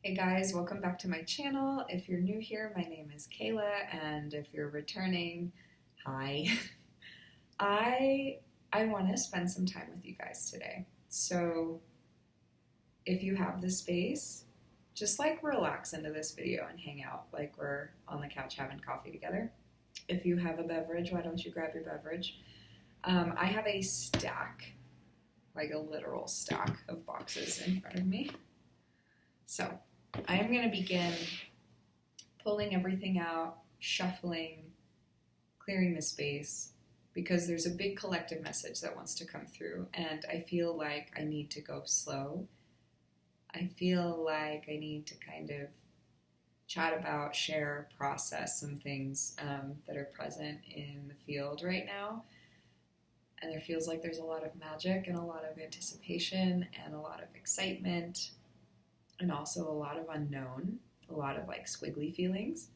Hey guys, welcome back to my channel. If you're new here, my name is Kayla, and if you're returning, hi. I want to spend some time with you guys today. So if you have the space, just like relax into this video and hang out like we're on the couch having coffee together. If you have a beverage, why don't you grab your beverage? I have a stack, like a literal stack of boxes in front of me. So I am going to begin pulling everything out, shuffling, clearing the space, because there's a big collective message that wants to come through, and I feel like I need to go slow. I feel like I need to kind of chat about, share, process some things that are present in the field right now. And there feels like there's a lot of magic and a lot of anticipation and a lot of excitement and also a lot of unknown, a lot of like squiggly feelings,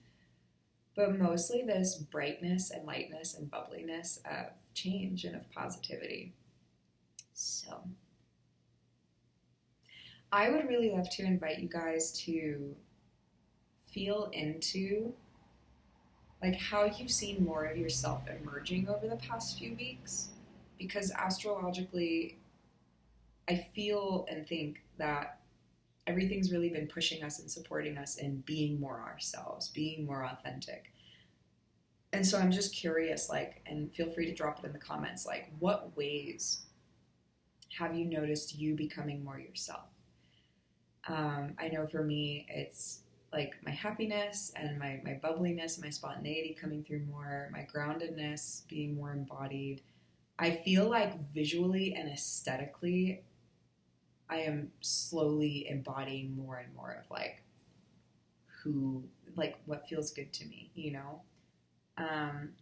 but mostly this brightness and lightness and bubbliness of change and of positivity. So I would really love to invite you guys to feel into like how you've seen more of yourself emerging over the past few weeks, because astrologically I feel and think that everything's really been pushing us and supporting us in being more ourselves, being more authentic. And so I'm just curious, like, and feel free to drop it in the comments, like, what ways have you noticed you becoming more yourself? I know for me, it's like my happiness and my bubbliness, my spontaneity coming through more, my groundedness being more embodied. I feel like visually and aesthetically, I am slowly embodying more and more of like who, like what feels good to me, you know? I'm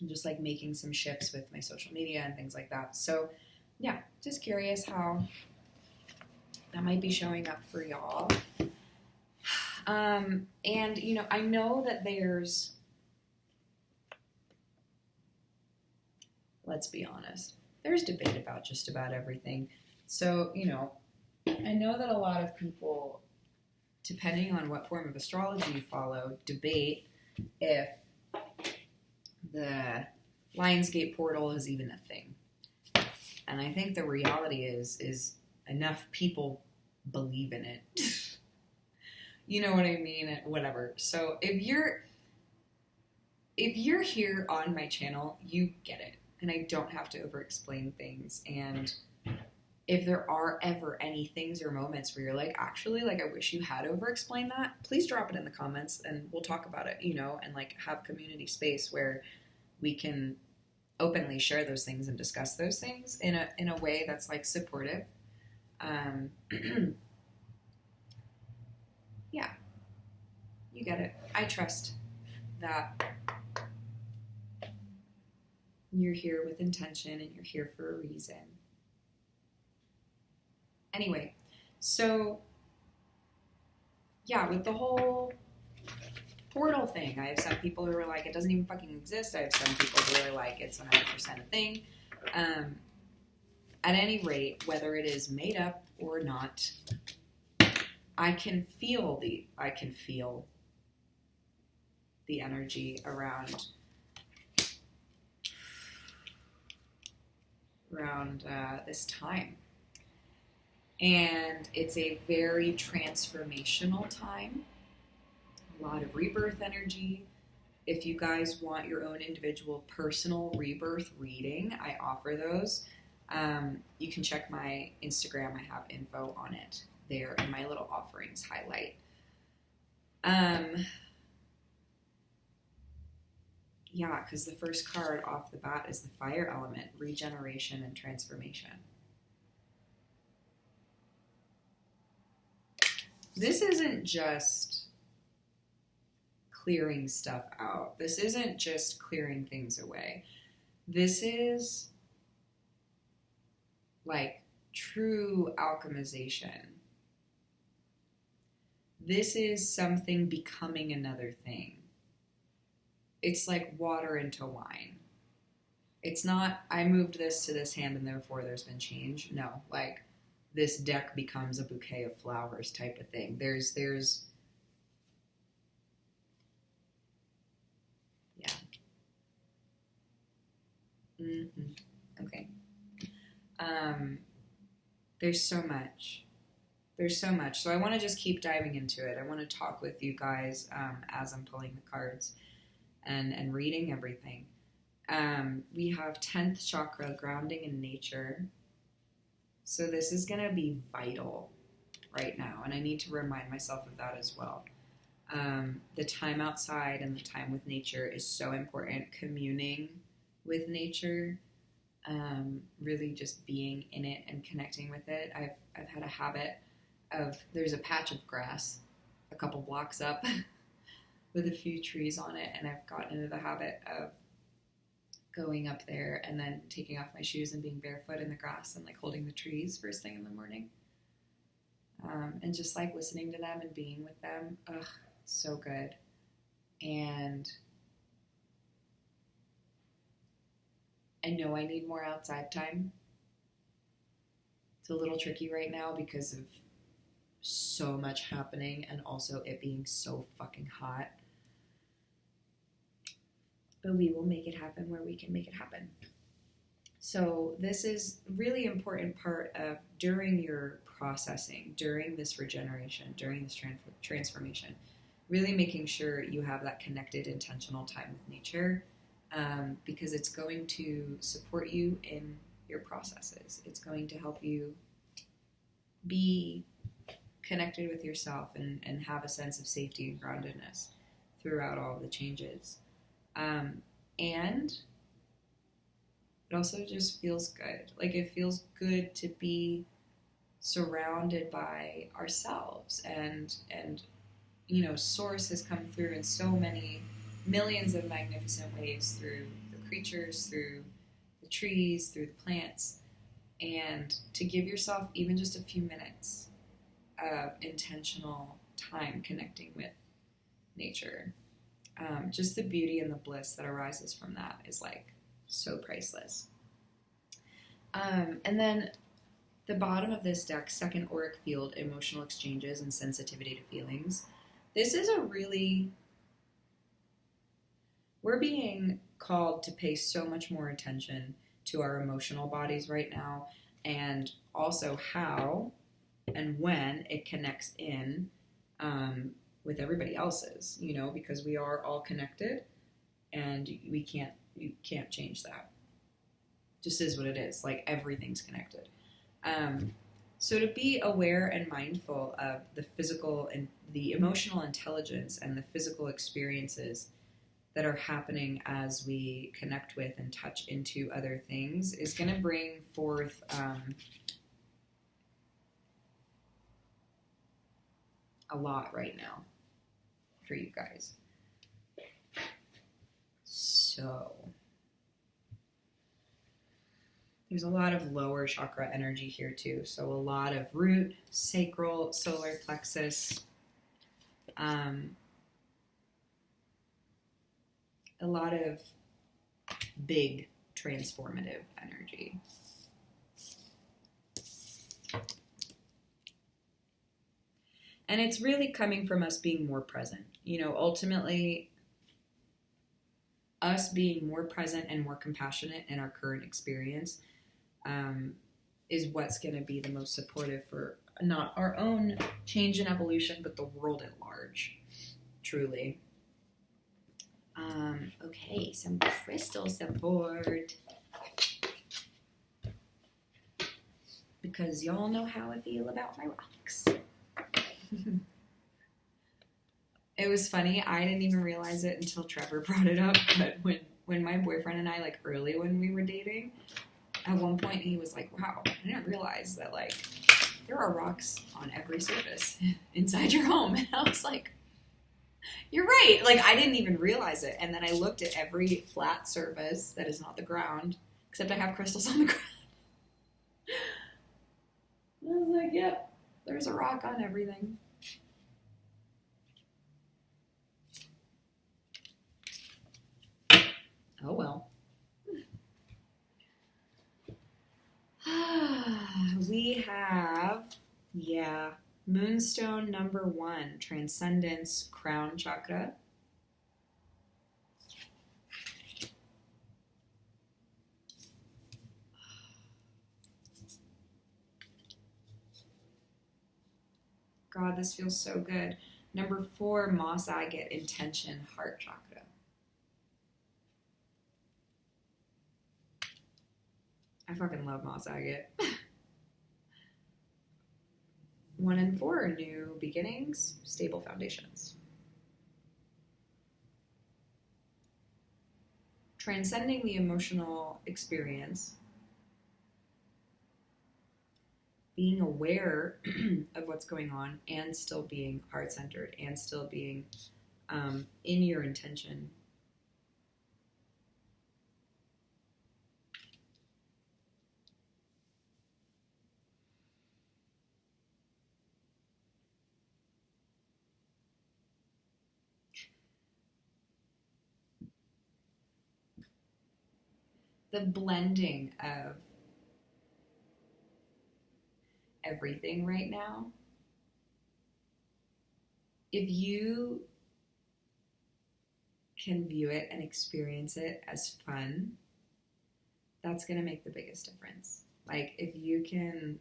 just like making some shifts with my social media and things like that. So yeah, just curious how that might be showing up for y'all. And you know, I know that let's be honest, there's debate about just about everything. So, you know, I know that a lot of people, depending on what form of astrology you follow, debate if the Lionsgate portal is even a thing. And I think the reality is enough people believe in it. You know what I mean? Whatever. So if you're here on my channel, you get it. And I don't have to over-explain things. And if there are ever any things or moments where you're like, actually, like, I wish you had over-explained that, please drop it in the comments and we'll talk about it, you know, and like have community space where we can openly share those things and discuss those things in a way that's like supportive. Yeah, you get it. I trust that you're here with intention and you're here for a reason. Anyway, so yeah, with the whole portal thing, I have some people who are like, it doesn't even fucking exist. I have some people who are like, it's 100% a thing. At any rate, whether it is made up or not, I can feel the energy around this time. And it's a very transformational time, a lot of rebirth energy. If you guys want your own individual personal rebirth reading, I offer those. You can check my Instagram. I have info on it there in my little offerings highlight. Yeah, because the first card off the bat is the fire element, regeneration and transformation. This isn't just clearing stuff out. This isn't just clearing things away. This is like true alchemization. This is something becoming another thing. It's like water into wine. It's not, I moved this to this hand and therefore there's been change. No, like this deck becomes a bouquet of flowers type of thing. There's yeah. Okay. There's so much. There's so much. So I want to just keep diving into it. I want to talk with you guys as I'm pulling the cards and reading everything. We have 10th chakra, grounding in nature. So this is going to be vital right now, and I need to remind myself of that as well. The time outside and the time with nature is so important. Communing with nature, really just being in it and connecting with it. I've had a habit of, there's a patch of grass a couple blocks up with a few trees on it, and I've gotten into the habit of going up there and then taking off my shoes and being barefoot in the grass and like holding the trees first thing in the morning, and just like listening to them and being with them. Ugh, so good. And I know I need more outside time. It's a little tricky right now because of so much happening and also it being so fucking hot. But we will make it happen where we can make it happen. So this is really important part of during your processing, during this regeneration, during this transformation, really making sure you have that connected, intentional time with nature, because it's going to support you in your processes. It's going to help you be connected with yourself and have a sense of safety and groundedness throughout all of the changes. And it also just feels good. Like it feels good to be surrounded by ourselves and you know, Source has come through in so many millions of magnificent ways through the creatures, through the trees, through the plants, and to give yourself even just a few minutes of intentional time connecting with nature. Just the beauty and the bliss that arises from that is like so priceless. And then the bottom of this deck, second auric field, emotional exchanges and sensitivity to feelings. This is a really, we're being called to pay so much more attention to our emotional bodies right now, and also how and when it connects in with everybody else's, you know, because we are all connected and you can't change that. Just is what it is. Like everything's connected. So to be aware and mindful of the physical and the emotional intelligence and the physical experiences that are happening as we connect with and touch into other things is going to bring forth a lot right now for you guys. So there's a lot of lower chakra energy here too. So a lot of root, sacral, solar plexus, a lot of big transformative energy. And it's really coming from us being more present. You know, ultimately, us being more present and more compassionate in our current experience is what's going to be the most supportive for not our own change and evolution, but the world at large, truly. Okay, some crystal support. Because y'all know how I feel about my rocks. It was funny, I didn't even realize it until Trevor brought it up, but when my boyfriend and I, like early when we were dating, at one point he was like, wow, I didn't realize that like there are rocks on every surface inside your home. And I was like, you're right. Like I didn't even realize it. And then I looked at every flat surface that is not the ground, except I have crystals on the ground. I was like, yep, there's a rock on everything. Oh well. We have, Moonstone number 1, Transcendence, Crown Chakra. God, this feels so good. Number 4, Moss Agate, Intention, Heart Chakra. I fucking love Moss Agate. 1 and 4, New Beginnings, Stable Foundations. Transcending the emotional experience. Being aware of what's going on and still being heart-centered and still being in your intention. The blending of everything right now. If you can view it and experience it as fun, that's going to make the biggest difference. Like, if you can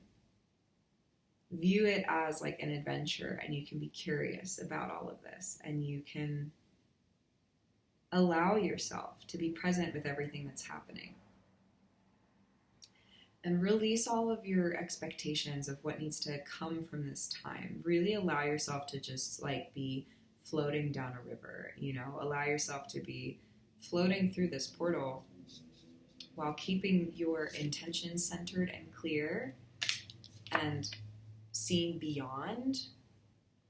view it as like an adventure and you can be curious about all of this and you can allow yourself to be present with everything that's happening and release all of your expectations of what needs to come from this time. Really allow yourself to just like be floating down a river, you know, allow yourself to be floating through this portal while keeping your intentions centered and clear and seeing beyond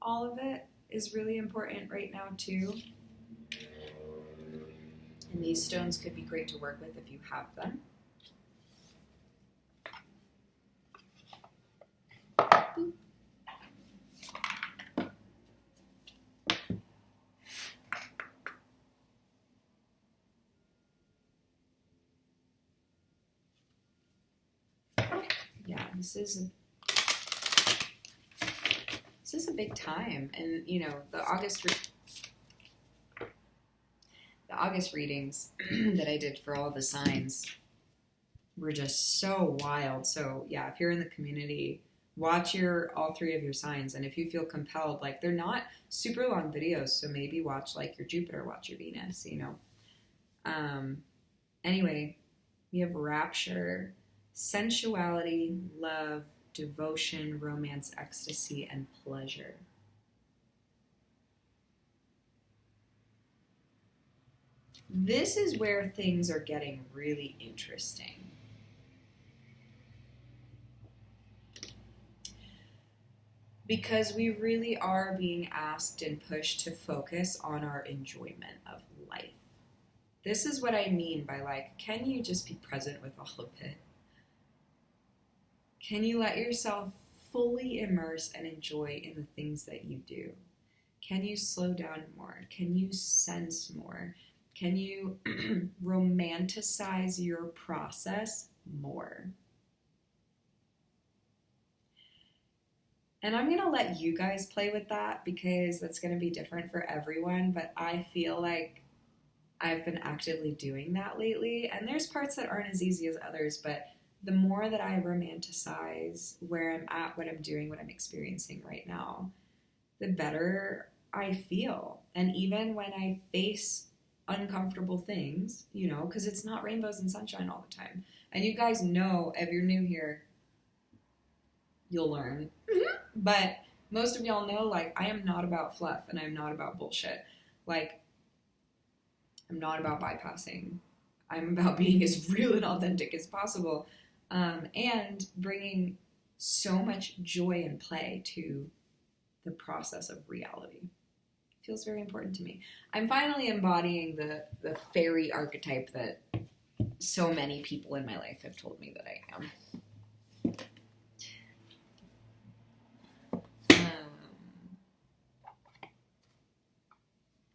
all of it is really important right now too. And these stones could be great to work with if you have them. Yeah, this is a big time, and you know the August readings that I did for all the signs were just so wild. So yeah, if you're in the community, watch all 3 of your signs, and if you feel compelled, like they're not super long videos, so maybe watch like your Jupiter, watch your Venus, you know. Anyway, we have rapture, sensuality, love, devotion, romance, ecstasy, and pleasure. This is where things are getting really interesting. Because we really are being asked and pushed to focus on our enjoyment of life. This is what I mean by like, can you just be present with all of it? Can you let yourself fully immerse and enjoy in the things that you do? Can you slow down more? Can you sense more? Can you romanticize your process more? And I'm going to let you guys play with that because that's going to be different for everyone, but I feel like I've been actively doing that lately, and there's parts that aren't as easy as others, but the more that I romanticize where I'm at, what I'm doing, what I'm experiencing right now, the better I feel. And even when I face uncomfortable things, you know, because it's not rainbows and sunshine all the time. And you guys know, if you're new here, you'll learn. But most of y'all know, like, I am not about fluff and I'm not about bullshit. Like, I'm not about bypassing. I'm about being as real and authentic as possible, and bringing so much joy and play to the process of reality. It feels very important to me. I'm finally embodying the fairy archetype that so many people in my life have told me that I am.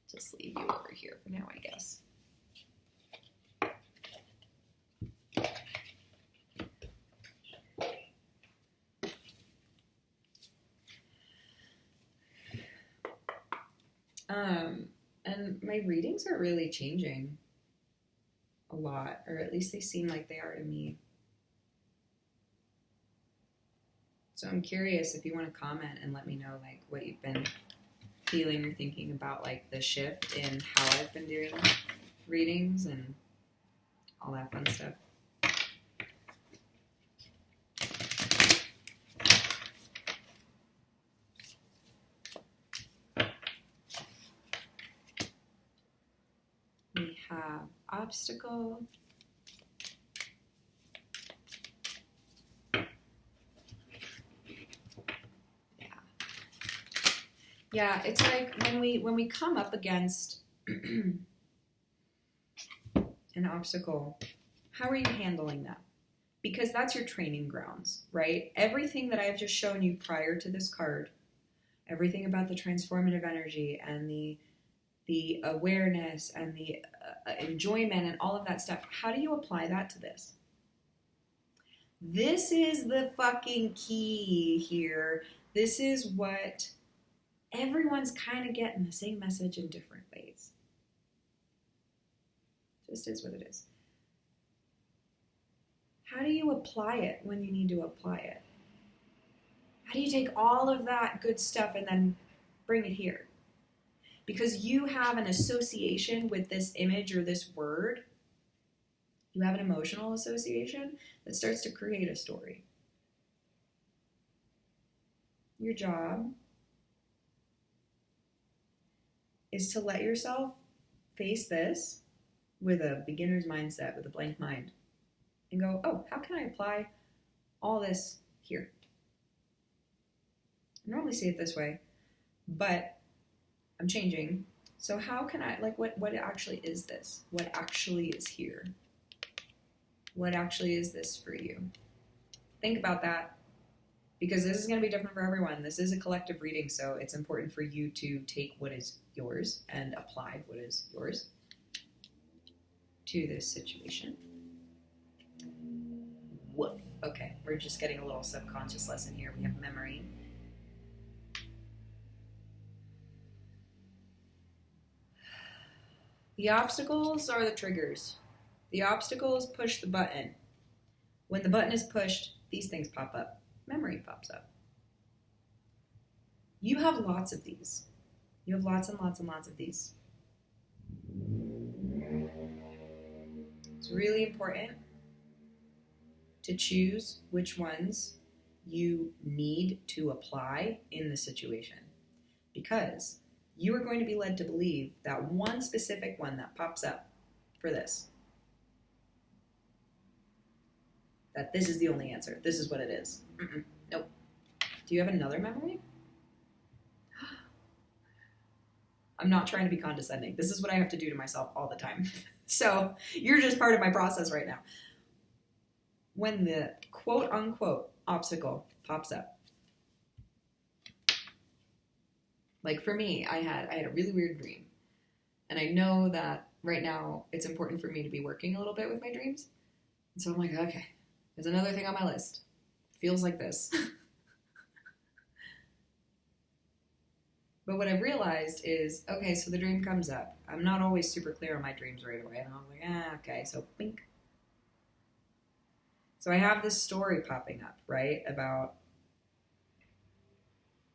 Just leave you over here for now, I guess. And my readings are really changing a lot, or at least they seem like they are to me. So I'm curious if you want to comment and let me know like what you've been feeling or thinking about like the shift in how I've been doing readings and all that fun stuff. We have obstacle. Yeah, it's like when we come up against an obstacle, how are you handling that? Because that's your training grounds, right? Everything that I've just shown you prior to this card, everything about the transformative energy and the awareness and the enjoyment and all of that stuff, how do you apply that to this? This is the fucking key here. This is what everyone's kind of getting the same message in different ways. Just is what it is. How do you apply it when you need to apply it? How do you take all of that good stuff and then bring it here? Because you have an association with this image or this word. You have an emotional association that starts to create a story. Your job is to let yourself face this with a beginner's mindset, with a blank mind, and go, oh, how can I apply all this here? I normally say it this way, but I'm changing. So how can I, like, what actually is this? What actually is here? What actually is this for you? Think about that, because this is going to be different for everyone. This is a collective reading, so it's important for you to take what is yours and apply what is yours to this situation. Woof. Okay, we're just getting a little subconscious lesson here. We have memory. The obstacles are the triggers. The obstacles push the button. When the button is pushed, these things pop up. Memory pops up. You have lots of these. You have lots and lots and lots of these. It's really important to choose which ones you need to apply in the situation, because you are going to be led to believe that one specific one that pops up for this, that this is the only answer. This is what it is. Nope. Do you have another memory? I'm not trying to be condescending. This is what I have to do to myself all the time. So you're just part of my process right now. When the quote unquote obstacle pops up, like for me, I had a really weird dream. And I know that right now it's important for me to be working a little bit with my dreams. And so I'm like, okay, there's another thing on my list. Feels like this. But what I've realized is, okay, so the dream comes up. I'm not always super clear on my dreams right away. And I'm like, okay, so bink. So I have this story popping up, right, about,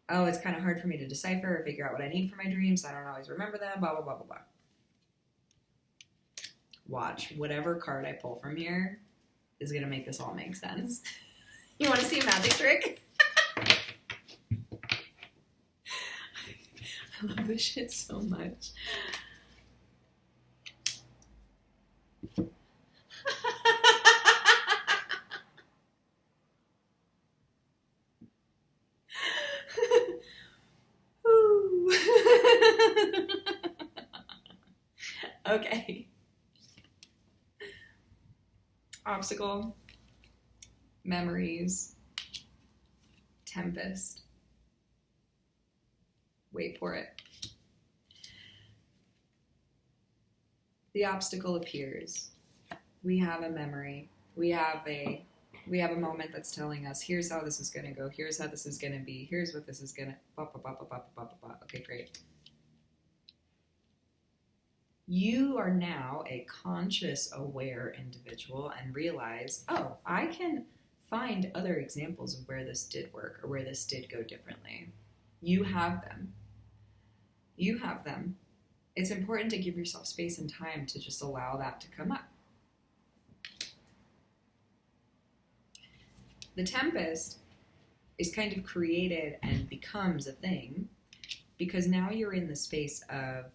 oh, it's kind of hard for me to decipher or figure out what I need for my dreams. I don't always remember them, blah, blah, blah, blah, blah. Watch, whatever card I pull from here is going to make this all make sense. You want to see a magic trick? I love this shit so much. Okay. Obstacle, memories, tempest. Wait for it. The obstacle appears. We have a memory. We have a moment that's telling us, here's how this is going to go. Here's how this is going to be. Here's what this is going to... Okay, great. You are now a conscious, aware individual and realize, oh, I can find other examples of where this did work or where this did go differently. You have them. You have them. It's important to give yourself space and time to just allow that to come up. The tempest is kind of created and becomes a thing because now you're in the space of,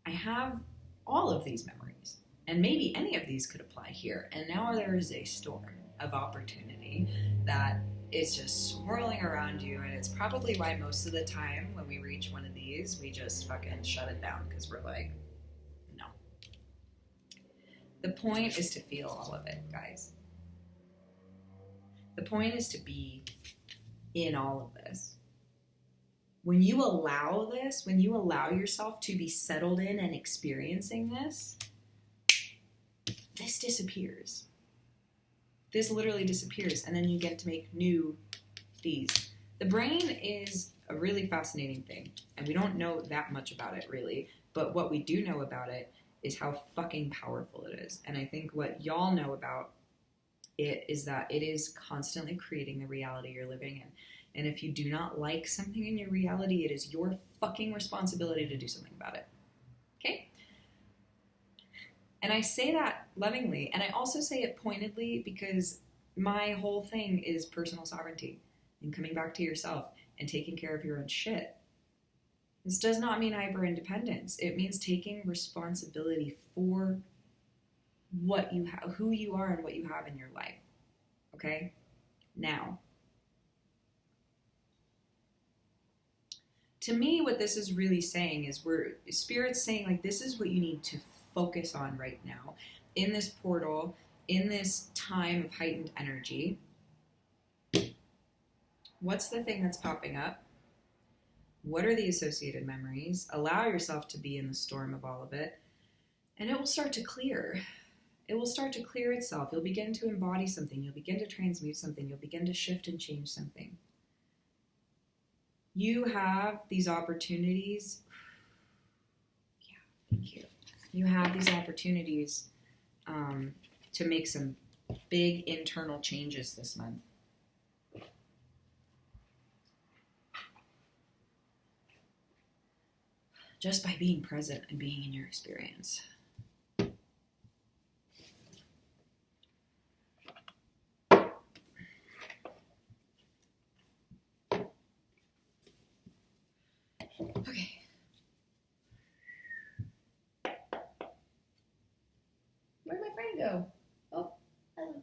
I have all of these memories, and maybe any of these could apply here. And now there is a storm of opportunity that is just swirling around you, and it's probably why most of the time when we reach one of these, we just fucking shut it down because we're like, no. The point is to feel all of it, guys. The point is to be in all of this. When you allow this, when you allow yourself to be settled in and experiencing this, this disappears. This literally disappears, and then you get to make new these. The brain is a really fascinating thing, and we don't know that much about it, really, but what we do know about it is how fucking powerful it is. And I think what y'all know about it is that it is constantly creating the reality you're living in. And if you do not like something in your reality, it is your fucking responsibility to do something about it. Okay? And I say that lovingly, and I also say it pointedly because my whole thing is personal sovereignty and coming back to yourself and taking care of your own shit. This does not mean hyper-independence. It means taking responsibility for what you have, who you are and what you have in your life. Okay? Now, to me, what this is really saying is Spirit's saying, like, this is what you need to focus on right now in this portal, in this time of heightened energy. What's the thing that's popping up? What are the associated memories? Allow yourself to be in the storm of all of it, and it will start to clear. It will start to clear itself. You'll begin to embody something. You'll begin to transmute something. You'll begin to shift and change something. You have these opportunities. Yeah, thank you. You have these opportunities to make some big internal changes this month. Just by being present and being in your experience. Okay. Where'd my friend go? Oh, hello.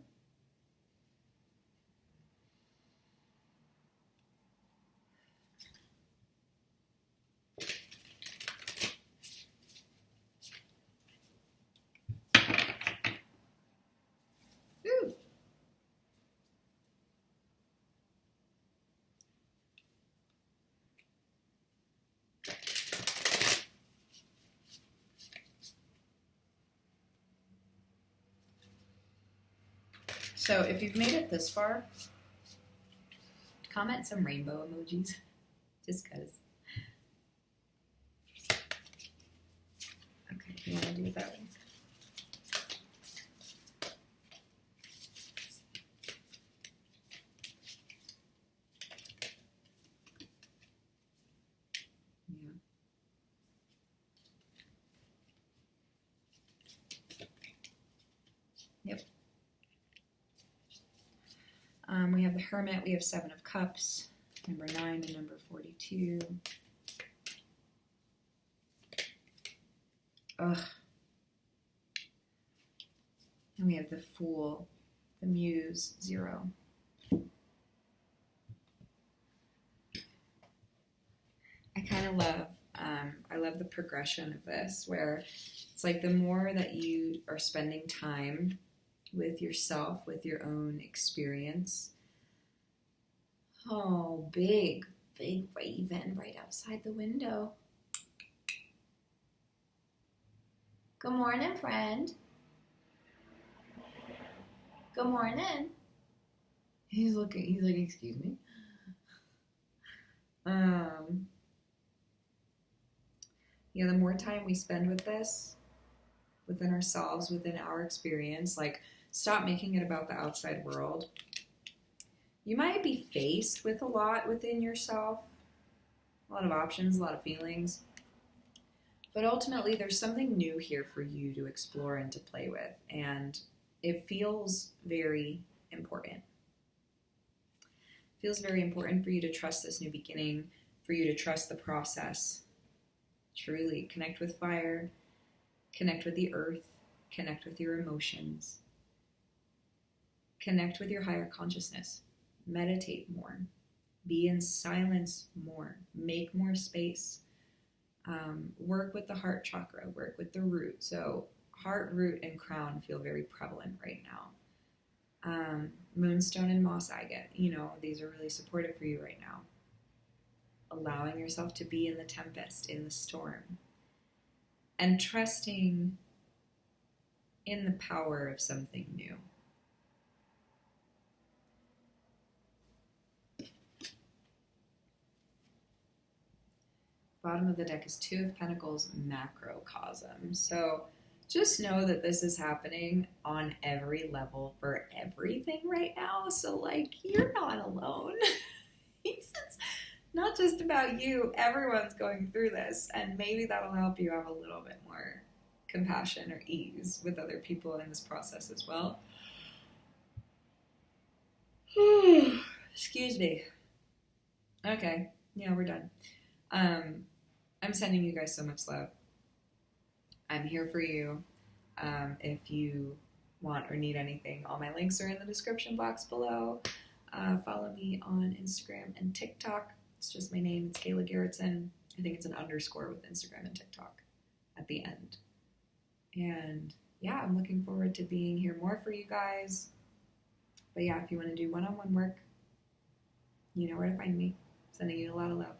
Ooh. So if you've made it this far, comment some rainbow emojis, just cause. Okay, you want to do it that way? Yeah. Yep. We have the Hermit, we have 7 of Cups, number 9 and number 42. Ugh. And we have the Fool, the Muse, 0. I kind of love, I love the progression of this, where it's like the more that you are spending time with yourself, with your own experience. Oh, big raven right outside the window. Good morning, friend. Good morning. He's like, excuse me. The more time we spend with this, within ourselves, within our experience, like stop making it about the outside world. You might be faced with a lot within yourself, a lot of options, a lot of feelings, but ultimately there's something new here for you to explore and to play with, and it feels very important. It feels very important for you to trust this new beginning, for you to trust the process. Truly connect with fire, connect with the earth, connect with your emotions, connect with your higher consciousness, meditate more, be in silence more, make more space, work with the heart chakra, work with the root. So heart, root, and crown feel very prevalent right now. Moonstone and moss agate, these are really supportive for you right now. Allowing yourself to be in the tempest, in the storm, and trusting in the power of something new. Bottom of the deck is Two of Pentacles, macrocosm. So just know that this is happening on every level for everything right now. So you're not alone. It's not just about you. Everyone's going through this, and maybe that'll help you have a little bit more compassion or ease with other people in this process as well. Excuse me. Okay, we're done. I'm sending you guys so much love. I'm here for you. If you want or need anything, all my links are in the description box below. Follow me on Instagram and TikTok. It's just my name. It's KaylaGarretson. I think it's an underscore with Instagram and TikTok at the end. And I'm looking forward to being here more for you guys. But if you want to do one-on-one work, you know where to find me. Sending you a lot of love.